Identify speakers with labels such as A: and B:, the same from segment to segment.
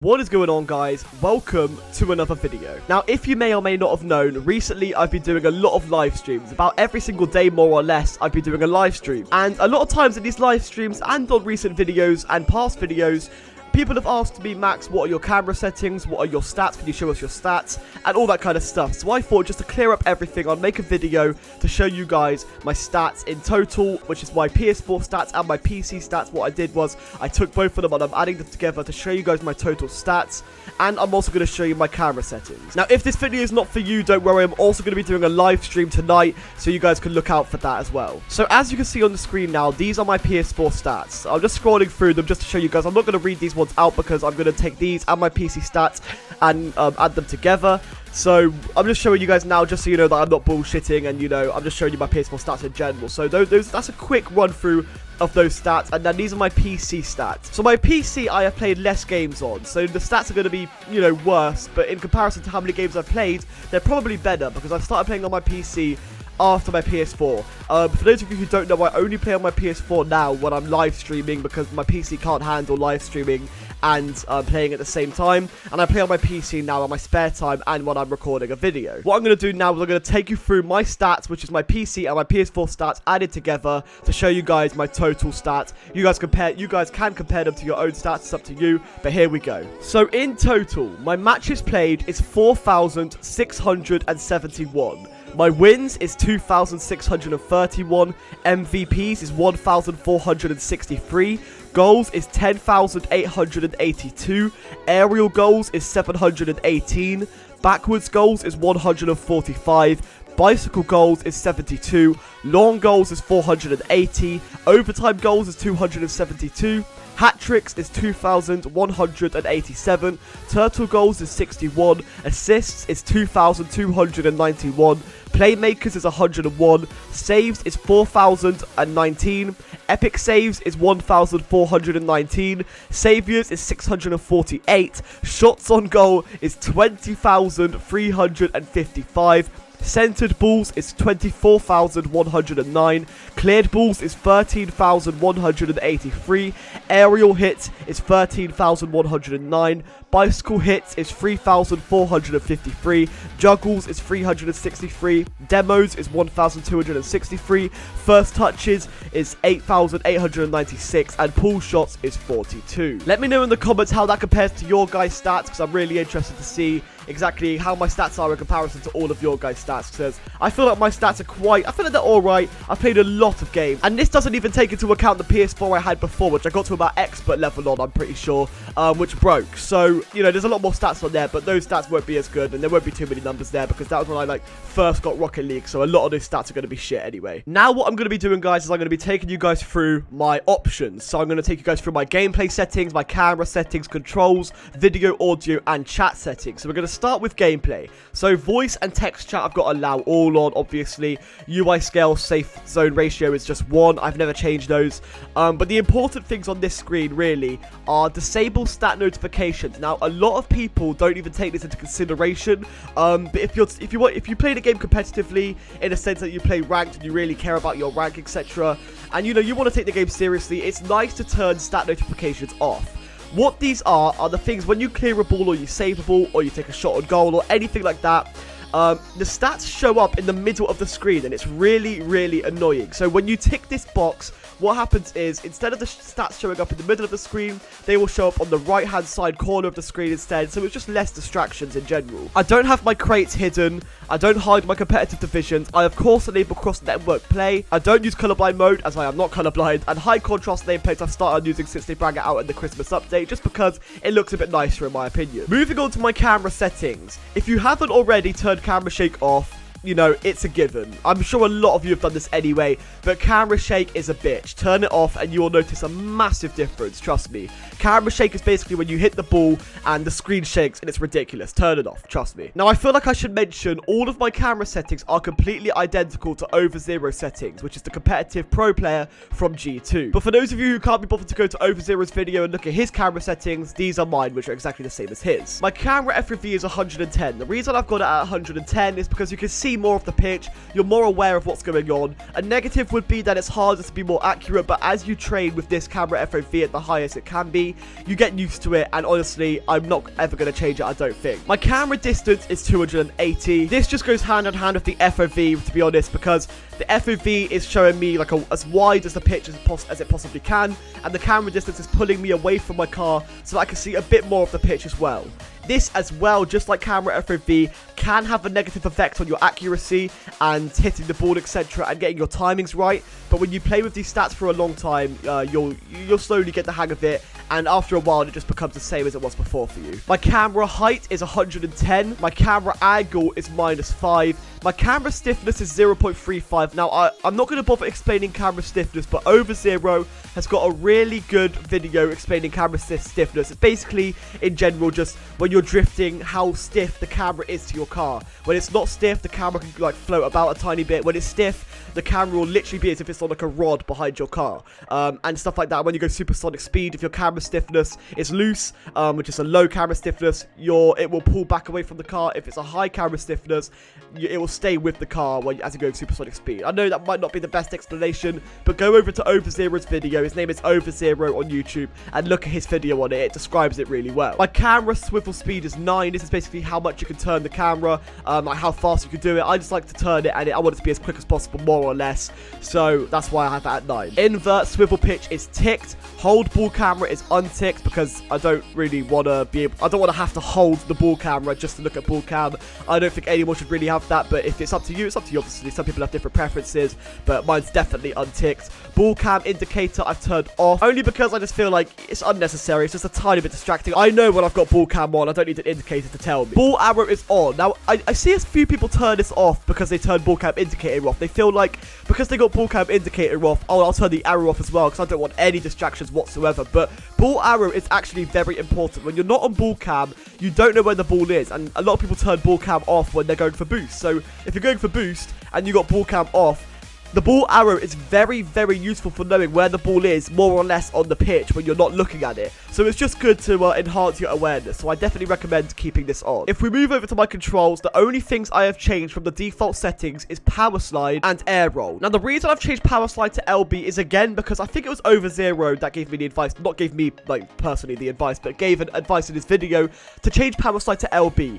A: What is going on, guys? Welcome to another video. Now, if you may or may not have known, recently I've been doing a lot of live streams. About every single day, more or less, I've been doing a live stream. And a lot of times in these live streams and on recent videos and past videos, people have asked me, Max, what are your camera settings? What are your stats? Can you show us your stats? And all that kind of stuff. So I thought, just to clear up everything, I'd make a video to show you guys my stats in total, which is my PS4 stats and my PC stats. What I did was, I took both of them and I'm adding them together to show you guys my total stats. And I'm also going to show you my camera settings. Now, if this video is not for you, don't worry. I'm also going to be doing a live stream tonight, so you guys can look out for that as well. So as you can see on the screen now, these are my PS4 stats. I'm just scrolling through them just to show you guys. I'm not going to read these ones out because I'm going to take these and my PC stats and add them together. So I'm just showing you guys now, just so you know that I'm not bullshitting, and you know, I'm just showing you my PS4 stats in general. So that's a quick run through of those stats, and then these are my PC stats. So my PC I have played less games on, so the stats are going to be, you know, worse, but in comparison to how many games I've played, they're probably better because I've started playing on my PC after my PS4. For those of you who don't know, I only play on my PS4 now when I'm live streaming because my PC can't handle live streaming and playing at the same time, and I play on my PC now in my spare time and when I'm recording a video. What I'm going to do now is I'm going to take you through my stats, which is my PC and my PS4 stats added together to show you guys my total stats. You guys can compare them to your own stats, it's up to you, but here we go. So in total, my matches played is 4,671. My wins is 2,631, MVPs is 1,463, goals is 10,882, aerial goals is 718, backwards goals is 145, bicycle goals is 72, long goals is 480, overtime goals is 272, hat tricks is 2,187, turtle goals is 61, assists is 2,291, playmakers is 101, saves is 4,019, epic saves is 1,419, saviors is 648, shots on goal is 20,355, centered balls is 24,109, cleared balls is 13,183, aerial hits is 13,109, bicycle hits is 3,453, juggles is 363, demos is 1,263, first touches is 8,896, and pull shots is 42. Let me know in the comments how that compares to your guys' stats, because I'm really interested to see exactly how my stats are in comparison to all of your guys' stats, because I feel like my stats are I feel like they're alright. I've played a lot of games, and this doesn't even take into account the PS4 I had before, which I got to about expert level on, I'm pretty sure, which broke. So, you know, there's a lot more stats on there, but those stats won't be as good, and there won't be too many numbers there, because that was when I, like, first got Rocket League, so a lot of those stats are going to be shit anyway. Now, what I'm going to be doing, guys, is I'm going to be taking you guys through my options. So I'm going to take you guys through my gameplay settings, my camera settings, controls, video, audio, and chat settings. So we're going to start with gameplay. So voice and text chat I've got to allow all on, obviously. UI scale safe zone ratio is just 1. I've never changed those. But the important things on this screen really are disable stat notifications. Now, a lot of people don't even take this into consideration. But if you play the game competitively, in a sense that you play ranked and you really care about your rank, etc., and you know you want to take the game seriously, it's nice to turn stat notifications off. What these are the things when you clear a ball, or you save a ball, or you take a shot on goal, or anything like that. The stats show up in the middle of the screen, and it's really, really annoying. So when you tick this box, what happens is, instead of the stats showing up in the middle of the screen, they will show up on the right-hand side corner of the screen instead, so it's just less distractions in general. I don't have my crates hidden. I don't hide my competitive divisions. I, of course, enable cross-network play. I don't use colorblind mode, as I am not colorblind, and high-contrast nameplates I've started using since they brought it out in the Christmas update, just because it looks a bit nicer in my opinion. Moving on to my camera settings. If you haven't already turned camera shake off, you know, it's a given. I'm sure a lot of you have done this anyway, but camera shake is a bitch. Turn it off and you'll notice a massive difference, trust me. Camera shake is basically when you hit the ball and the screen shakes, and it's ridiculous. Turn it off, trust me. Now, I feel like I should mention all of my camera settings are completely identical to OverZero settings, which is the competitive pro player from G2. But for those of you who can't be bothered to go to OverZero's video and look at his camera settings, these are mine, which are exactly the same as his. My camera FOV is 110. The reason I've got it at 110 is because you can see see more of the pitch, you're more aware of what's going on. A negative would be that it's harder to be more accurate, but as you train with this camera FOV at the highest it can be, you get used to it, and honestly, I'm not ever going to change it, I don't think. My camera distance is 280. This just goes hand in hand with the FOV, to be honest, because the FOV is showing me like as wide as the pitch as it possibly can, and the camera distance is pulling me away from my car so that I can see a bit more of the pitch as well. This as well, just like camera FOV, can have a negative effect on your accuracy and hitting the ball, etc., and getting your timings right. But when you play with these stats for a long time, you'll slowly get the hang of it, and after a while, it just becomes the same as it was before for you. My camera height is 110. My camera angle is -5. My camera stiffness is 0.35. Now, I'm not going to bother explaining camera stiffness, but OverZero has got a really good video explaining camera stiffness. It's basically, in general, just when you're drifting, how stiff the camera is to your car. When it's not stiff, the camera can like float about a tiny bit. When it's stiff, the camera will literally be as if it's on like a rod behind your car, and stuff like that. When you go supersonic speed, if your camera stiffness is loose, which is a low camera stiffness, it will pull back away from the car. If it's a high camera stiffness, it will stay with the car as you go supersonic speed. I know that might not be the best explanation, but go over to OverZero's video. His name is OverZero on YouTube, and look at his video on it. It describes it really well. My camera swivel speed is 9. This is basically how much you can turn the camera, like how fast you can do it. I just like to turn it, and I want it to be as quick as possible, more or less. So that's why I have it at 9. Invert swivel pitch is ticked. Hold ball camera is unticked because I don't really want to I don't want to have to hold the ball camera just to look at ball cam. I don't think anyone should really have that, but if it's up to you, it's up to you. Obviously, some people have different preferences, but mine's definitely unticked. Ball cam indicator I've turned off, only because I just feel like it's unnecessary. It's just a tiny bit distracting. I know when I've got ball cam on, I don't need an indicator to tell me. Ball arrow is on. Now, I see a few people turn this off because they turn ball cam indicator off. They feel like because they got ball cam indicator off, oh, I'll turn the arrow off as well because I don't want any distractions whatsoever. But ball arrow is actually very important. When you're not on ball cam, you don't know where the ball is, and a lot of people turn ball cam off when they're going for boost. So if you're going for boost and you got ball cam off, the ball arrow is very, very useful for knowing where the ball is, more or less, on the pitch when you're not looking at it. So it's just good to enhance your awareness. So I definitely recommend keeping this on. If we move over to my controls, the only things I have changed from the default settings is power slide and air roll. Now, the reason I've changed power slide to LB is, again, because I think it was OverZero that gave me the advice. Not gave me, like, personally the advice, but gave advice in his video to change power slide to LB.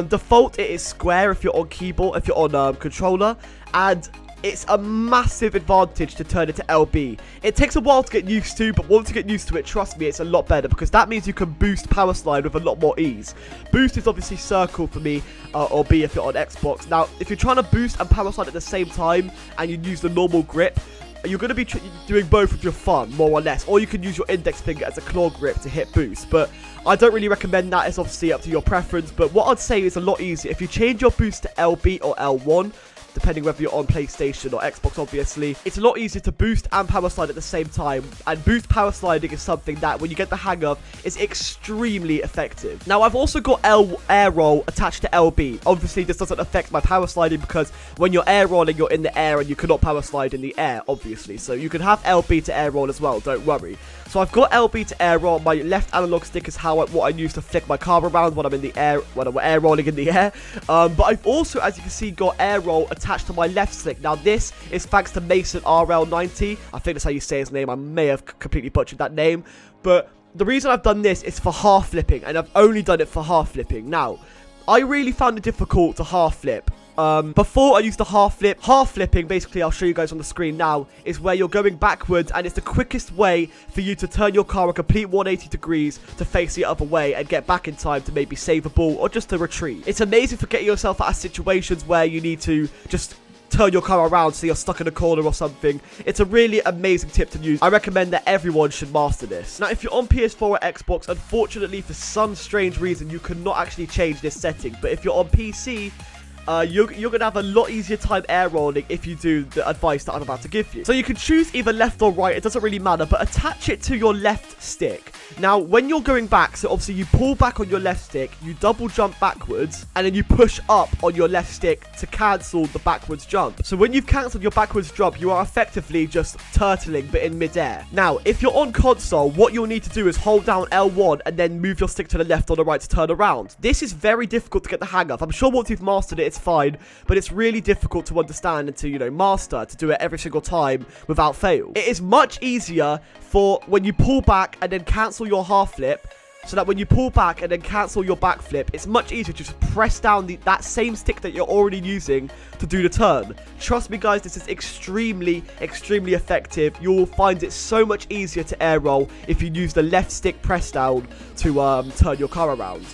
A: Default, it is square if you're on keyboard, if you're on controller, and it's a massive advantage to turn it to LB. It takes a while to get used to, but once you get used to it, trust me, it's a lot better because that means you can boost power slide with a lot more ease. Boost is obviously circle for me, or B if you're on Xbox. Now, if you're trying to boost and power slide at the same time and you use the normal grip, you're going to be doing both with your thumb, more or less. Or you can use your index finger as a claw grip to hit boost. But I don't really recommend that. It's obviously up to your preference. But what I'd say is a lot easier. If you change your boost to LB or L1, depending whether you're on PlayStation or Xbox, obviously, it's a lot easier to boost and power slide at the same time. And boost power sliding is something that, when you get the hang of, is extremely effective. Now, I've also got air roll attached to LB. Obviously, this doesn't affect my power sliding because when you're air rolling, you're in the air and you cannot power slide in the air, obviously. So you can have LB to air roll as well, don't worry. So I've got LB to air roll. My left analog stick is what I use to flick my car around when I'm in the air, when I'm air rolling in the air. But I've also, as you can see, got air roll attached to my left stick. Now, this is thanks to Mason RL90. I think that's how you say his name. I may have completely butchered that name. But the reason I've done this is for half flipping, and I've only done it for half flipping. Now, I really found it difficult to half flip. Before I used the half flip. Half flipping, basically, I'll show you guys on the screen now, is where you're going backwards, and it's the quickest way for you to turn your car a complete 180 degrees to face the other way and get back in time to maybe save a ball or just to retreat. It's amazing for getting yourself out of situations where you need to just turn your car around so you're stuck in a corner or something. It's a really amazing tip to use. I recommend that everyone should master this. Now, if you're on PS4 or Xbox, unfortunately, for some strange reason, you cannot actually change this setting. But if you're on PC, you're going to have a lot easier time air rolling if you do the advice that I'm about to give you. So you can choose either left or right, it doesn't really matter, but attach it to your left stick. Now, when you're going back, so obviously you pull back on your left stick, you double jump backwards, and then you push up on your left stick to cancel the backwards jump. So when you've cancelled your backwards jump, you are effectively just turtling, but in midair. Now, if you're on console, what you'll need to do is hold down L1 and then move your stick to the left or the right to turn around. This is very difficult to get the hang of. I'm sure once you've mastered it, it's it's fine, but it's really difficult to understand and to, you know, master, to do it every single time without fail. It is much easier for when you pull back and then cancel your half flip, so that when you pull back and then cancel your backflip, it's much easier to just press down that same stick that you're already using to do the turn. Trust me, guys, this is extremely, extremely effective. You will find it so much easier to air roll if you use the left stick press down to turn your car around.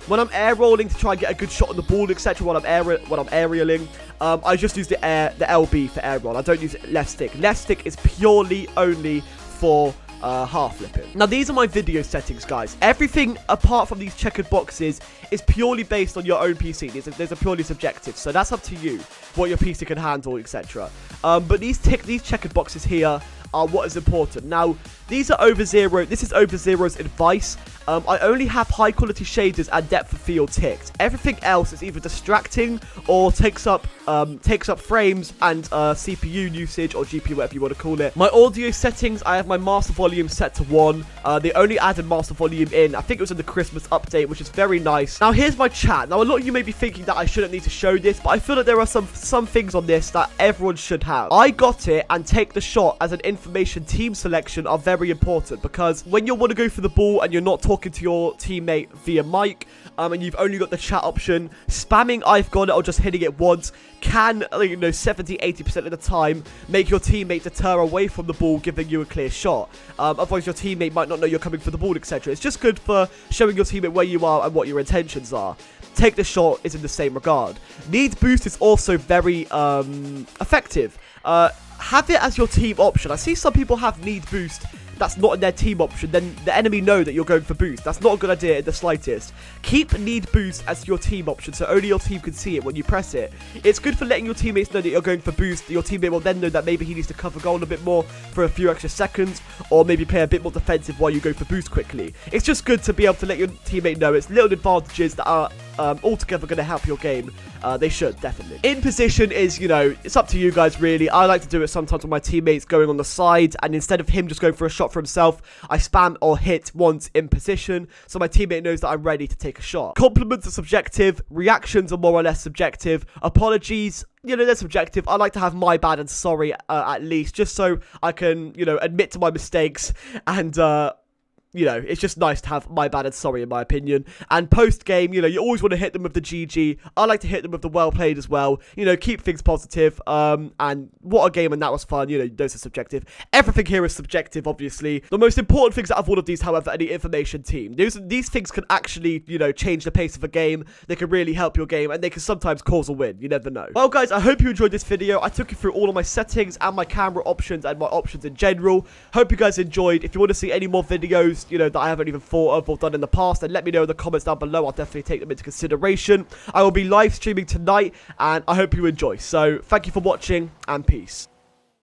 A: When I'm air rolling to try and get a good shot on the ball, etc., when I'm aerialing, I just use the LB for air roll. I don't use left stick. Left stick is purely only for half flipping. Now, these are my video settings, guys. Everything apart from these checkered boxes is purely based on your own PC. These are purely subjective, so that's up to you what your PC can handle, etc. But these checkered boxes here are what is important. Now, these are OverZero. This is OverZero's advice. I only have high quality shaders and depth of field ticked. Everything else is either distracting or takes up frames and CPU usage, or GPU, whatever you want to call it. My audio settings, I have my master volume set to 1. They only added master volume in, I think it was in the Christmas update, which is very nice. Now, here's my chat. Now, a lot of you may be thinking that I shouldn't need to show this, but I feel that there are some things on this that everyone should have. I got it and take the shot as an information team selection are very important, because when you want to go for the ball and you're not talking to your teammate via mic, and you've only got the chat option, spamming I've got it or just hitting it once can, you know, 70-80% of the time make your teammate deter away from the ball, giving you a clear shot. Otherwise, your teammate might not know you're coming for the ball, etc. It's just good for showing your teammate where you are and what your intentions are. Take the shot is in the same regard. Need boost is also very effective. Have it as your team option. I see some people have need boost that's not in their team option, then the enemy know that you're going for boost. That's not a good idea in the slightest. Keep need boost as your team option, so only your team can see it when you press it. It's good for letting your teammates know that you're going for boost. Your teammate will then know that maybe he needs to cover goal a bit more for a few extra seconds, or maybe play a bit more defensive while you go for boost quickly. It's just good to be able to let your teammate know. It's little advantages that are altogether going to help your game. They should, definitely. In position is, you know, it's up to you guys, really. I like to do it sometimes with my teammates going on the side, and instead of him just going for a shot for himself, I spam or hit once in position, so my teammate knows that I'm ready to take a shot. Compliments are subjective. Reactions are more or less subjective. Apologies, you know, they're subjective. I like to have my bad and sorry at least, just so I can, you know, admit to my mistakes and, you know, it's just nice to have my bad and sorry, in my opinion. And post-game, you know, you always want to hit them with the GG. I like to hit them with the well played as well. You know, keep things positive. And what a game, and that was fun. You know, those are subjective. Everything here is subjective, obviously. The most important things out of all of these, however, are the information team. These things can actually, you know, change the pace of a game. They can really help your game, and they can sometimes cause a win. You never know. Well, guys, I hope you enjoyed this video. I took you through all of my settings and my camera options and my options in general. Hope you guys enjoyed. If you want to see any more videos, you know, that I haven't even thought of or done in the past, then let me know in the comments down below. I'll definitely take them into consideration. I will be live streaming tonight, and I hope you enjoy. So thank you for watching, and peace.